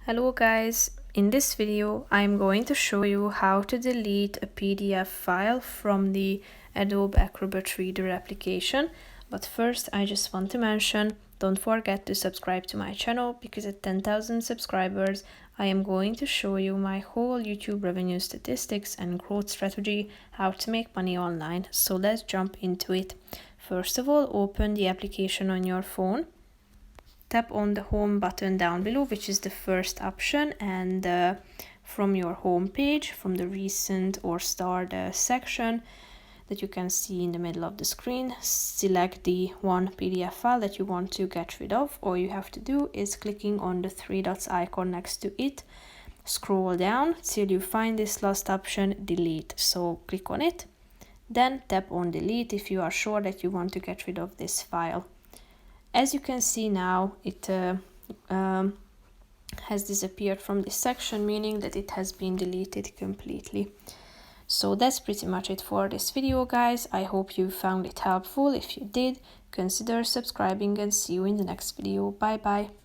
Hello guys, in this video I'm going to show you how to delete a PDF file from the Adobe Acrobat Reader application. But first I just want to mention, don't forget to subscribe to my channel because at 10,000 subscribers I am going to show you my whole YouTube revenue statistics and growth strategy, how to make money online. So let's jump into it. First of all, open the application on your phone. Tap on the home button down below, which is the first option, and from your home page, from the recent or starred section that you can see in the middle of the screen, select the one PDF file that you want to get rid of. All you have to do is clicking on the three dots icon next to it, scroll down till you find this last option, delete. So click on it, then tap on delete if you are sure that you want to get rid of this file. As you can see now, it has disappeared from this section, meaning that it has been deleted completely. So that's pretty much it for this video, guys. I hope you found it helpful. If you did, consider subscribing and see you in the next video. Bye bye.